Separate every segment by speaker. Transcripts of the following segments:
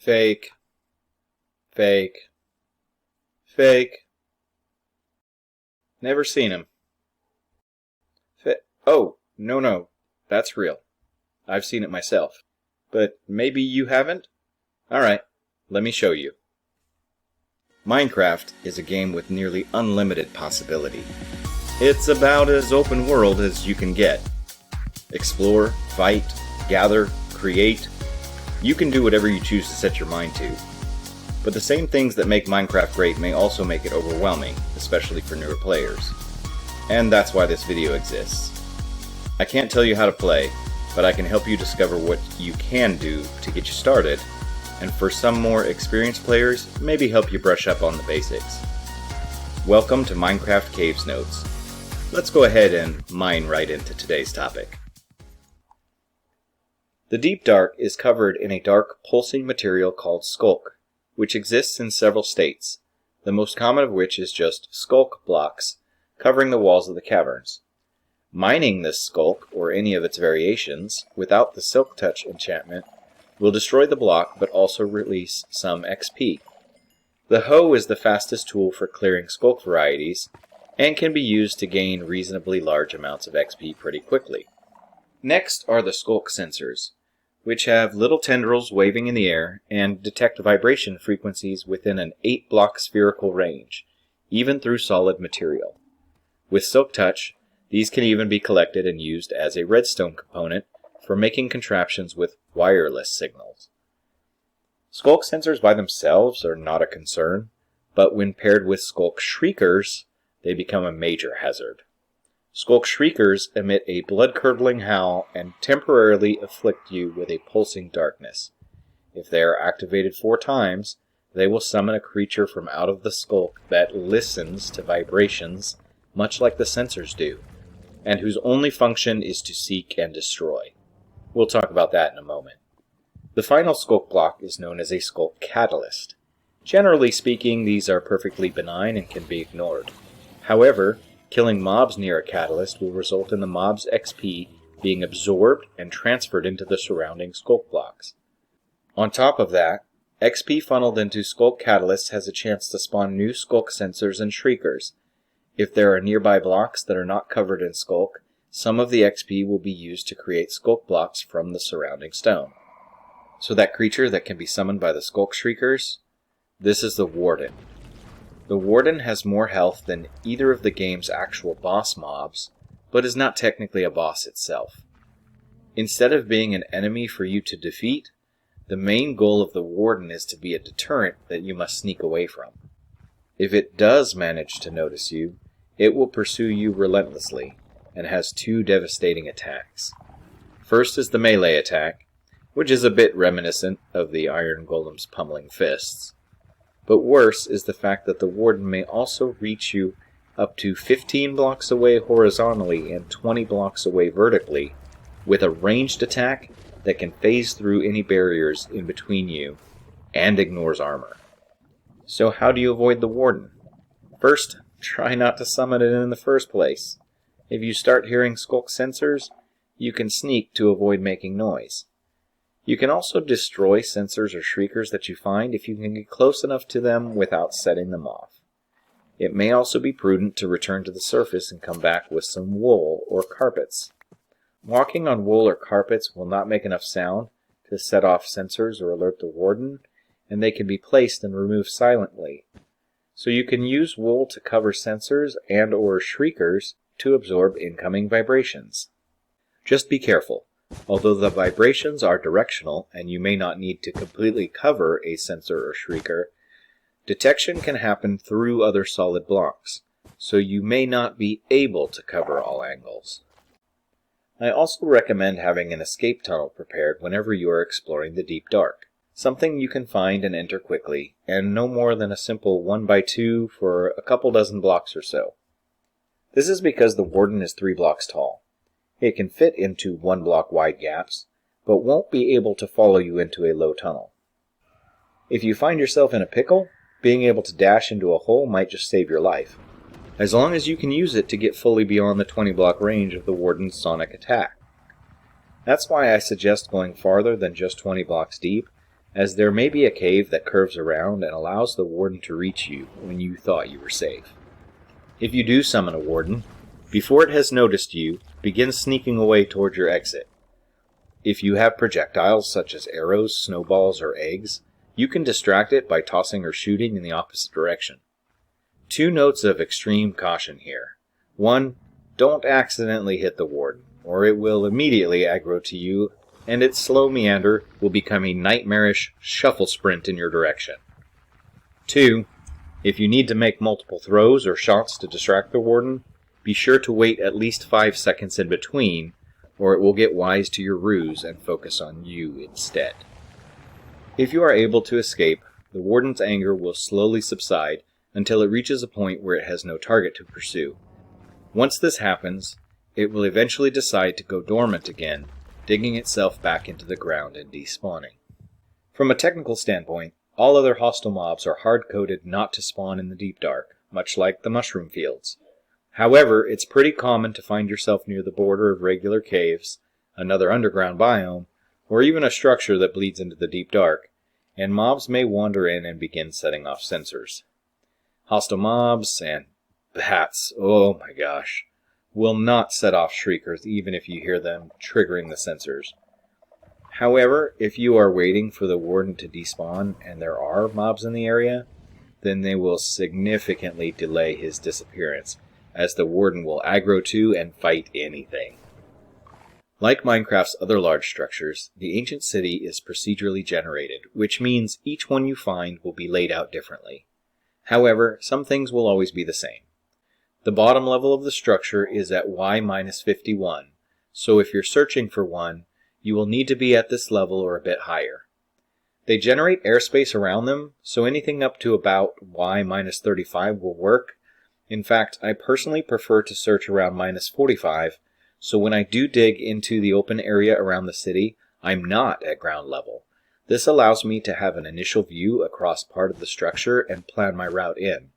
Speaker 1: Fake. Fake. Fake. Never seen him. Oh, no. That's real. I've seen it myself. But maybe you haven't? Alright, let me show you. Minecraft is a game with nearly unlimited possibility. It's about as open world as you can get. Explore, fight, gather, create. You can do whatever you choose to set your mind to. But the same things that make Minecraft great may also make it overwhelming, especially for newer players. And that's why this video exists. I can't tell you how to play, but I can help you discover what you can do to get you started, and for some more experienced players, maybe help you brush up on the basics. Welcome to Minecraft CavesNotes. Let's go ahead and mine right into today's topic. The deep dark is covered in a dark pulsing material called Sculk, which exists in several states, the most common of which is just Sculk blocks covering the walls of the caverns. Mining this Sculk, or any of its variations, without the Silk Touch enchantment, will destroy the block but also release some XP. The hoe is the fastest tool for clearing Sculk varieties, and can be used to gain reasonably large amounts of XP pretty quickly. Next are the Sculk Sensors, which have little tendrils waving in the air and detect vibration frequencies within an 8-block spherical range, even through solid material. With Silk Touch, these can even be collected and used as a redstone component for making contraptions with wireless signals. Sculk Sensors by themselves are not a concern, but when paired with Sculk Shriekers, they become a major hazard. Sculk Shriekers emit a blood-curdling howl and temporarily afflict you with a pulsing darkness. If they are activated 4 times, they will summon a creature from out of the Sculk that listens to vibrations much like the sensors do, and whose only function is to seek and destroy. We'll talk about that in a moment. The final Sculk block is known as a Sculk Catalyst. Generally speaking, these are perfectly benign and can be ignored. However, killing mobs near a catalyst will result in the mob's XP being absorbed and transferred into the surrounding Sculk blocks. On top of that, XP funneled into Sculk Catalyst has a chance to spawn new Sculk Sensors and Shriekers. If there are nearby blocks that are not covered in Sculk, some of the XP will be used to create Sculk blocks from the surrounding stone. So that creature that can be summoned by the Sculk Shriekers? This is the Warden. The Warden has more health than either of the game's actual boss mobs, but is not technically a boss itself. Instead of being an enemy for you to defeat, the main goal of the Warden is to be a deterrent that you must sneak away from. If it does manage to notice you, it will pursue you relentlessly, and has 2 devastating attacks. First is the melee attack, which is a bit reminiscent of the Iron Golem's pummeling fists. But worse is the fact that the Warden may also reach you up to 15 blocks away horizontally and 20 blocks away vertically, with a ranged attack that can phase through any barriers in between you, and ignores armor. So how do you avoid the Warden? First, try not to summon it in the first place. If you start hearing Sculk Sensors, you can sneak to avoid making noise. You can also destroy sensors or shriekers that you find if you can get close enough to them without setting them off. It may also be prudent to return to the surface and come back with some wool or carpets. Walking on wool or carpets will not make enough sound to set off sensors or alert the Warden, and they can be placed and removed silently. So you can use wool to cover sensors and or shriekers to absorb incoming vibrations. Just be careful. Although the vibrations are directional and you may not need to completely cover a sensor or shrieker, detection can happen through other solid blocks, so you may not be able to cover all angles. I also recommend having an escape tunnel prepared whenever you are exploring the deep dark. Something you can find and enter quickly, and no more than a simple 1x2 for a couple dozen blocks or so. This is because the Warden is 3 blocks tall. It can fit into 1 block wide gaps, but won't be able to follow you into a low tunnel. If you find yourself in a pickle, being able to dash into a hole might just save your life, as long as you can use it to get fully beyond the 20 block range of the Warden's sonic attack. That's why I suggest going farther than just 20 blocks deep, as there may be a cave that curves around and allows the Warden to reach you when you thought you were safe. If you do summon a Warden, before it has noticed you, begin sneaking away toward your exit. If you have projectiles such as arrows, snowballs, or eggs, you can distract it by tossing or shooting in the opposite direction. 2 notes of extreme caution here. 1. Don't accidentally hit the Warden, or it will immediately aggro to you, and its slow meander will become a nightmarish shuffle sprint in your direction. 2. If you need to make multiple throws or shots to distract the Warden, be sure to wait at least 5 seconds in between, or it will get wise to your ruse and focus on you instead. If you are able to escape, the Warden's anger will slowly subside until it reaches a point where it has no target to pursue. Once this happens, it will eventually decide to go dormant again, digging itself back into the ground and despawning. From a technical standpoint, all other hostile mobs are hard-coded not to spawn in the deep dark, much like the mushroom fields. However, it's pretty common to find yourself near the border of regular caves, another underground biome, or even a structure that bleeds into the deep dark, and mobs may wander in and begin setting off sensors. Hostile mobs and bats, oh my gosh, will not set off shriekers even if you hear them triggering the sensors. However, if you are waiting for the Warden to despawn and there are mobs in the area, then they will significantly delay his disappearance, as the Warden will aggro to and fight anything. Like Minecraft's other large structures, the ancient city is procedurally generated, which means each one you find will be laid out differently. However, some things will always be the same. The bottom level of the structure is at Y-51, so if you're searching for one, you will need to be at this level or a bit higher. They generate airspace around them, so anything up to about Y-35 will work. In fact, I personally prefer to search around -45, so when I do dig into the open area around the city, I'm not at ground level. This allows me to have an initial view across part of the structure and plan my route in.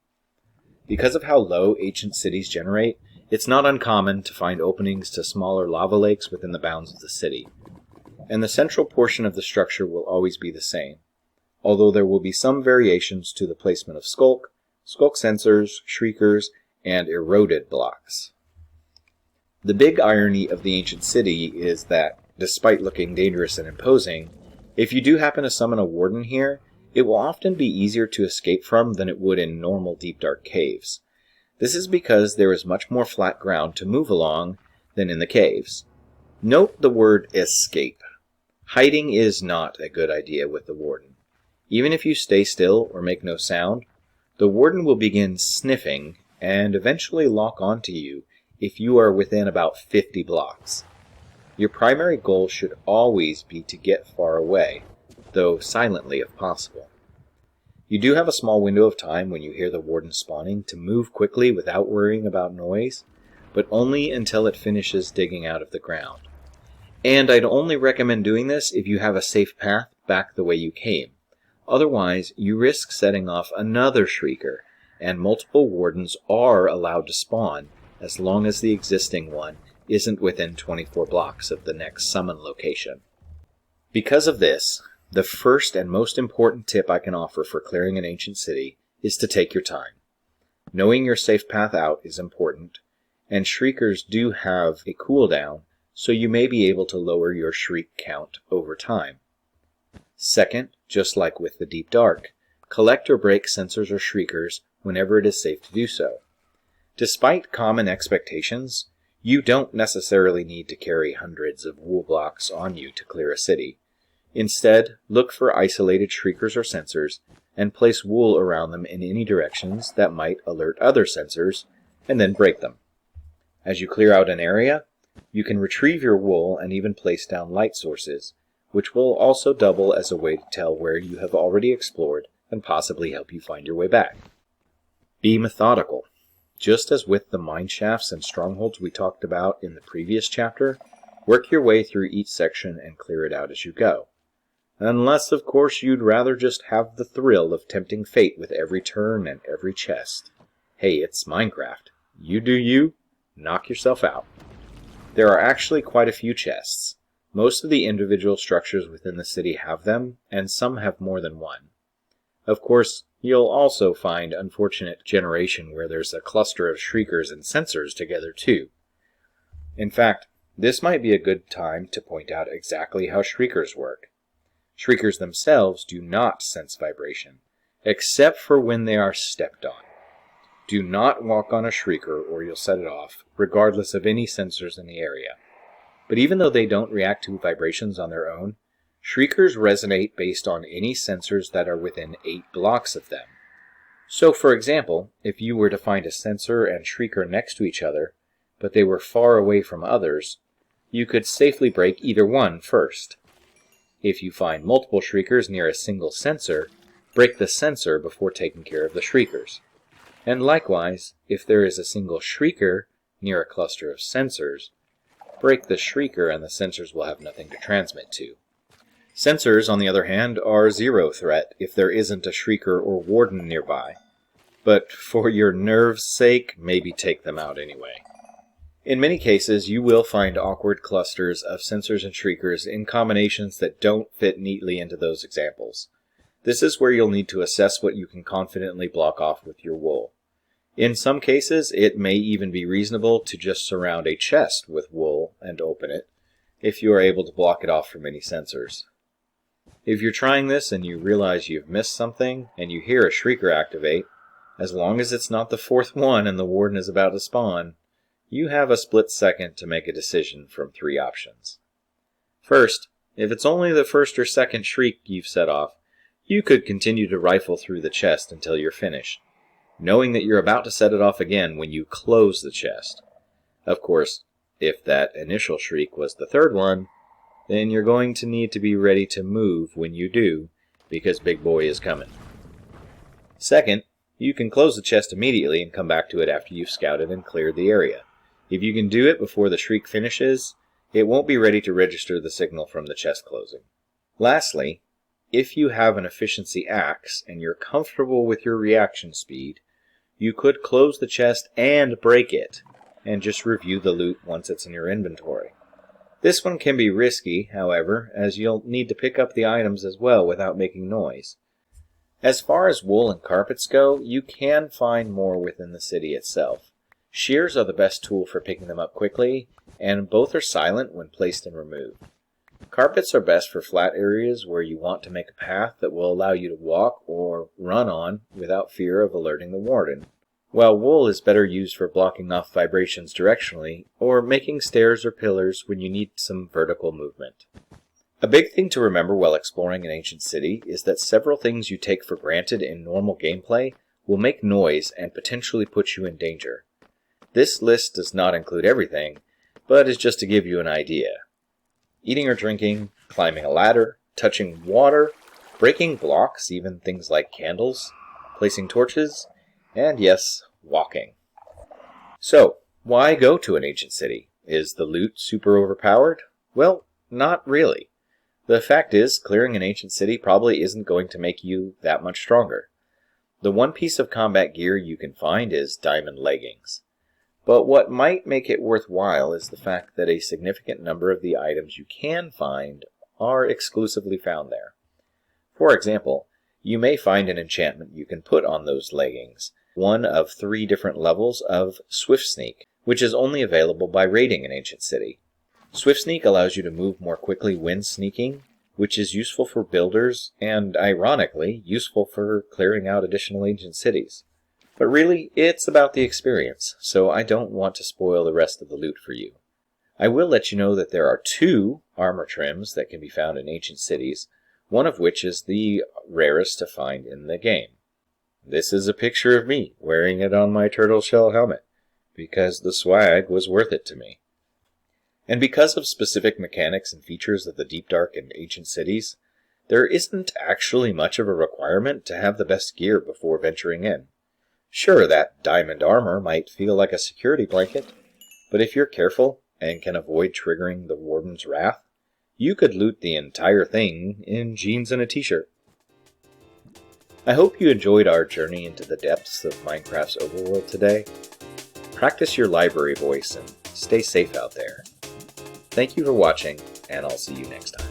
Speaker 1: Because of how low ancient cities generate, it's not uncommon to find openings to smaller lava lakes within the bounds of the city. And the central portion of the structure will always be the same, although there will be some variations to the placement of Sculk Sensors, Shriekers, and eroded blocks. The big irony of the ancient city is that, despite looking dangerous and imposing, if you do happen to summon a Warden here, it will often be easier to escape from than it would in normal deep dark caves. This is because there is much more flat ground to move along than in the caves. Note the word escape. Hiding is not a good idea with the Warden. Even if you stay still or make no sound, the Warden will begin sniffing and eventually lock onto you if you are within about 50 blocks. Your primary goal should always be to get far away, though silently if possible. You do have a small window of time when you hear the Warden spawning to move quickly without worrying about noise, but only until it finishes digging out of the ground. And I'd only recommend doing this if you have a safe path back the way you came. Otherwise, you risk setting off another Shrieker, and multiple Wardens are allowed to spawn as long as the existing one isn't within 24 blocks of the next summon location. Because of this, the first and most important tip I can offer for clearing an ancient city is to take your time. Knowing your safe path out is important, and Shriekers do have a cooldown, so you may be able to lower your Shriek count over time. Second, just like with the Deep Dark, collect or break sensors or Shriekers whenever it is safe to do so. Despite common expectations, you don't necessarily need to carry hundreds of wool blocks on you to clear a city. Instead, look for isolated Shriekers or sensors, and place wool around them in any directions that might alert other sensors, and then break them. As you clear out an area, you can retrieve your wool and even place down light sources, which will also double as a way to tell where you have already explored and possibly help you find your way back. Be methodical. Just as with the mine shafts and strongholds we talked about in the previous chapter, work your way through each section and clear it out as you go. Unless, of course, you'd rather just have the thrill of tempting fate with every turn and every chest. Hey, it's Minecraft. You do you, knock yourself out. There are actually quite a few chests. Most of the individual structures within the city have them, and some have more than one. Of course, you'll also find unfortunate generation where there's a cluster of Shriekers and Sensors together too. In fact, this might be a good time to point out exactly how Shriekers work. Shriekers themselves do not sense vibration, except for when they are stepped on. Do not walk on a Shrieker or you'll set it off, regardless of any sensors in the area. But even though they don't react to vibrations on their own, Shriekers resonate based on any sensors that are within 8 blocks of them. So for example, if you were to find a sensor and Shrieker next to each other, but they were far away from others, you could safely break either one first. If you find multiple Shriekers near a single sensor, break the sensor before taking care of the Shriekers. And likewise, if there is a single Shrieker near a cluster of sensors, break the Shrieker and the sensors will have nothing to transmit to. Sensors, on the other hand, are zero threat if there isn't a Shrieker or Warden nearby. But for your nerves' sake, maybe take them out anyway. In many cases, you will find awkward clusters of sensors and Shriekers in combinations that don't fit neatly into those examples. This is where you'll need to assess what you can confidently block off with your wool. In some cases, it may even be reasonable to just surround a chest with wool and open it, if you are able to block it off from any sensors. If you're trying this and you realize you've missed something, and you hear a Shrieker activate, as long as it's not the 4th one and the Warden is about to spawn, you have a split second to make a decision from 3 options. First, if it's only the 1st or 2nd shriek you've set off, you could continue to rifle through the chest until you're finished, knowing that you're about to set it off again when you close the chest. Of course, if that initial shriek was the 3rd one, then you're going to need to be ready to move when you do, because Big Boy is coming. Second, you can close the chest immediately and come back to it after you've scouted and cleared the area. If you can do it before the shriek finishes, it won't be ready to register the signal from the chest closing. Lastly, if you have an efficiency axe and you're comfortable with your reaction speed, you could close the chest and break it, and just review the loot once it's in your inventory. This one can be risky, however, as you'll need to pick up the items as well without making noise. As far as wool and carpets go, you can find more within the city itself. Shears are the best tool for picking them up quickly, and both are silent when placed and removed. Carpets are best for flat areas where you want to make a path that will allow you to walk or run on without fear of alerting the Warden, while wool is better used for blocking off vibrations directionally or making stairs or pillars when you need some vertical movement. A big thing to remember while exploring an ancient city is that several things you take for granted in normal gameplay will make noise and potentially put you in danger. This list does not include everything, but is just to give you an idea. Eating or drinking, climbing a ladder, touching water, breaking blocks, even things like candles, placing torches, and yes, walking. So, why go to an ancient city? Is the loot super overpowered? Well, not really. The fact is, clearing an ancient city probably isn't going to make you that much stronger. The one piece of combat gear you can find is diamond leggings. But what might make it worthwhile is the fact that a significant number of the items you can find are exclusively found there. For example, you may find an enchantment you can put on those leggings, one of 3 different levels of Swift Sneak, which is only available by raiding an ancient city. Swift Sneak allows you to move more quickly when sneaking, which is useful for builders and, ironically, useful for clearing out additional ancient cities. But really, it's about the experience, so I don't want to spoil the rest of the loot for you. I will let you know that there are 2 armor trims that can be found in ancient cities, one of which is the rarest to find in the game. This is a picture of me wearing it on my turtle shell helmet, because the swag was worth it to me. And because of specific mechanics and features of the deep dark and ancient cities, there isn't actually much of a requirement to have the best gear before venturing in. Sure, that diamond armor might feel like a security blanket, but if you're careful and can avoid triggering the Warden's wrath, you could loot the entire thing in jeans and a t-shirt. I hope you enjoyed our journey into the depths of Minecraft's overworld today. Practice your library voice and stay safe out there. Thank you for watching, and I'll see you next time.